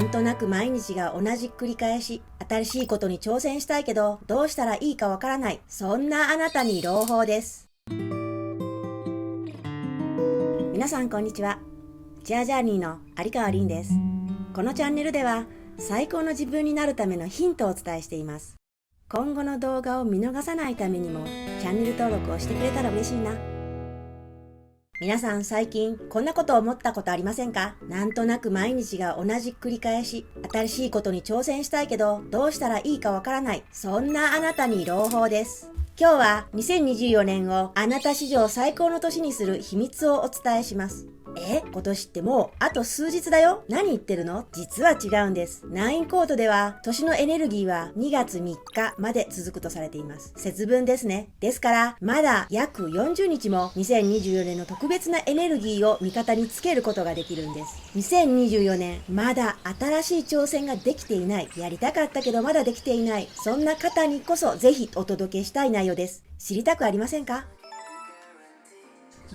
なんとなく毎日が同じ繰り返し、新しいことに挑戦したいけど、どうしたらいいかわからない。そんなあなたに朗報です。皆さんこんにちは。ジャーニーの有川凛です。このチャンネルでは、最高の自分になるためのヒントをお伝えしています。今後の動画を見逃さないためにも、チャンネル登録をしてくれたら嬉しいな。皆さん最近こんなこと思ったことありませんか？なんとなく毎日が同じ繰り返し、新しいことに挑戦したいけど、どうしたらいいかわからない。そんなあなたに朗報です。今日は2024年をあなた史上最高の年にする秘密をお伝えします。今年ってもうあと数日だよ。何言ってるの？実は違うんです。9コードでは年のエネルギーは2月3日まで続くとされています。節分ですね。ですからまだ約40日も2024年の特別なエネルギーを味方につけることができるんです。2024年まだ新しい挑戦ができていない、やりたかったけどまだできていない、そんな方にこそぜひお届けしたい内容です。知りたくありませんか？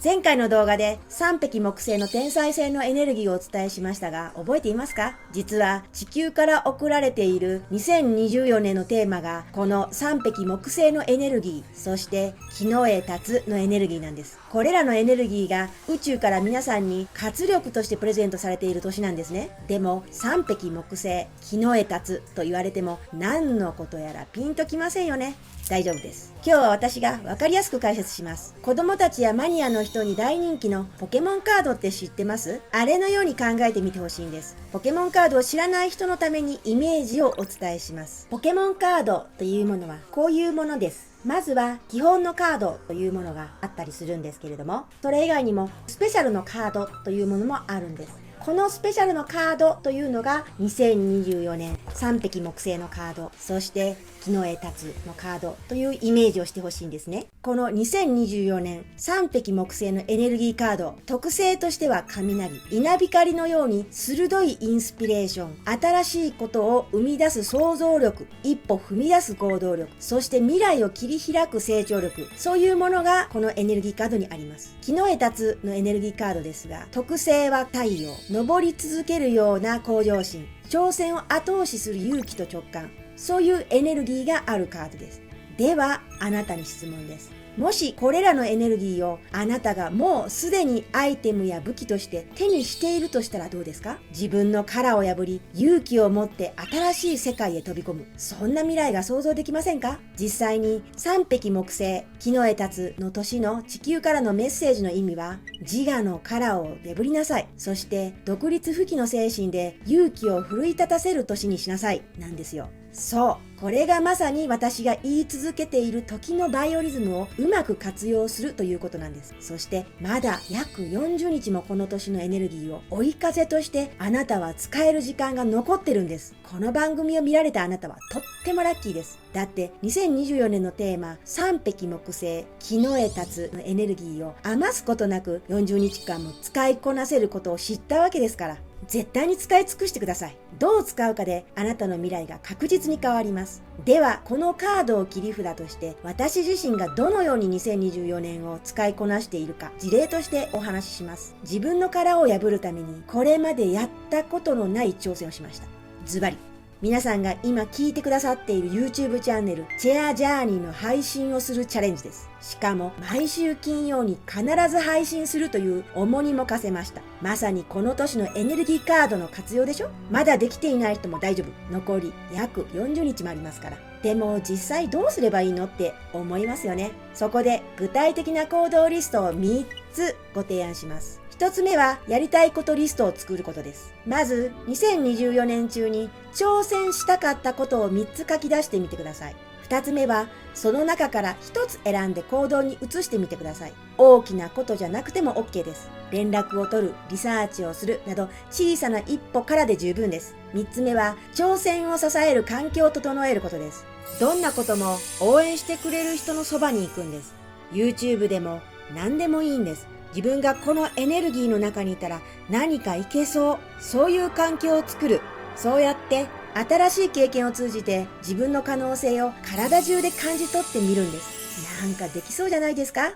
前回の動画で3匹木星の天才性のエネルギーをお伝えしましたが、覚えていますか？実は地球から送られている2024年のテーマがこの3匹木星のエネルギー、そして木の絵立つのエネルギーなんです。これらのエネルギーが宇宙から皆さんに活力としてプレゼントされている年なんですね。でも3匹木星、木の絵立つと言われても何のことやらピンときませんよね。大丈夫です。今日は私がわかりやすく解説します。子供たちやマニアの人に大人気のポケモンカードって知ってます？あれのように考えてみてほしいんです。ポケモンカードを知らない人のためにイメージをお伝えします。ポケモンカードというものはこういうものです。まずは基本のカードというものがあったりするんですけれども、それ以外にもスペシャルのカードというものもあるんです。このスペシャルのカードというのが2024年3匹木星のカード、そして木の絵立つのカードというイメージをしてほしいんですね。この2024年3匹木星のエネルギーカード、特性としては雷、稲光のように鋭いインスピレーション、新しいことを生み出す想像力、一歩踏み出す行動力、そして未来を切り開く成長力、そういうものがこのエネルギーカードにあります。木の絵立つのエネルギーカードですが、特性は太陽、登り続けるような向上心、挑戦を後押しする勇気と直感、そういうエネルギーがあるカードです。ではあなたに質問です。もしこれらのエネルギーをあなたがもうすでにアイテムや武器として手にしているとしたらどうですか？自分の殻を破り勇気を持って新しい世界へ飛び込む、そんな未来が想像できませんか？実際に3匹木星、木の絵立つの年の地球からのメッセージの意味は、自我の殻を破りなさい、そして独立不起の精神で勇気を奮い立たせる年にしなさいなんですよ。そう、これがまさに私が言い続けている時のバイオリズムをうまく活用するということなんです。そしてまだ約40日もこの年のエネルギーを追い風としてあなたは使える時間が残ってるんです。この番組を見られたあなたはとってもラッキーです。だって2024年のテーマ3匹木星、木の絵立つのエネルギーを余すことなく40日間も使いこなせることを知ったわけですから、絶対に使い尽くしてください。どう使うかであなたの未来が確実に変わります。ではこのカードを切り札として私自身がどのように2024年を使いこなしているか事例としてお話しします。自分の殻を破るためにこれまでやったことのない挑戦をしました。ズバリ皆さんが今聞いてくださっている YouTube チャンネルチェアジャーニーの配信をするチャレンジです。しかも毎週金曜に必ず配信するという重荷も課せました。まさにこの年のエネルギーカードの活用でしょ？まだできていない人も大丈夫。残り約40日もありますから。でも実際どうすればいいのって思いますよね。そこで具体的な行動リストを3つご提案します。一つ目はやりたいことリストを作ることです。まず2024年中に挑戦したかったことを3つ書き出してみてください。二つ目はその中から1つ選んで行動に移してみてください。大きなことじゃなくても OK です。連絡を取る、リサーチをするなど小さな一歩からで十分です。3つ目は挑戦を支える環境を整えることです。どんなことも応援してくれる人のそばに行くんです。 YouTube でも何でもいいんです。自分がこのエネルギーの中にいたら何かいけそう、そういう環境を作る。そうやって新しい経験を通じて自分の可能性を体中で感じ取ってみるんです。なんかできそうじゃないですか？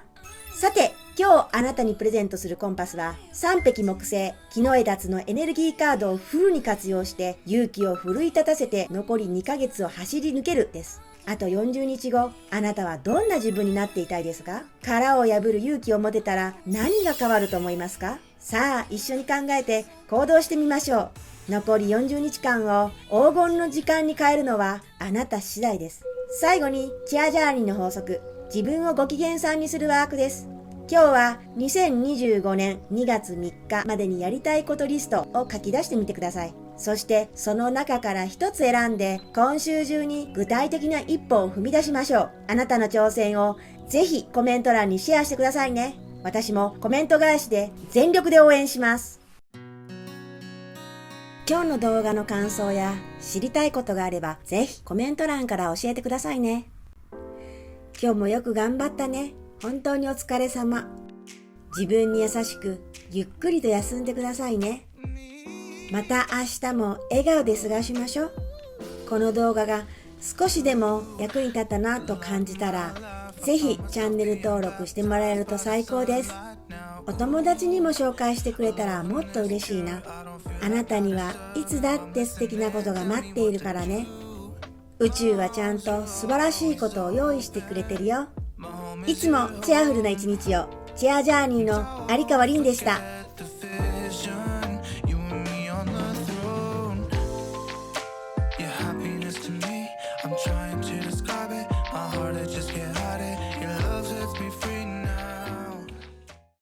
さて、今日あなたにプレゼントするコンパスは、三匹木星、木の枝つのエネルギーカードをフルに活用して勇気を奮い立たせて残り2ヶ月を走り抜けるです。あと40日後、あなたはどんな自分になっていたいですか？殻を破る勇気を持てたら何が変わると思いますか？さあ、一緒に考えて行動してみましょう。残り40日間を黄金の時間に変えるのはあなた次第です。最後に、チアジャーニーの法則、自分をご機嫌さんにするワークです。今日は2025年2月3日までにやりたいことリストを書き出してみてください。そしてその中から一つ選んで今週中に具体的な一歩を踏み出しましょう。あなたの挑戦をぜひコメント欄にシェアしてくださいね。私もコメント返しで全力で応援します。今日の動画の感想や知りたいことがあればぜひコメント欄から教えてくださいね。今日もよく頑張ったね。本当にお疲れ様。自分に優しくゆっくりと休んでくださいね。また明日も笑顔で過ごしましょう。この動画が少しでも役に立ったなと感じたら、ぜひチャンネル登録してもらえると最高です。お友達にも紹介してくれたらもっと嬉しいな。あなたにはいつだって素敵なことが待っているからね。宇宙はちゃんと素晴らしいことを用意してくれてるよ。いつもチェアフルな一日を。チェアジャーニーの有川凛でした。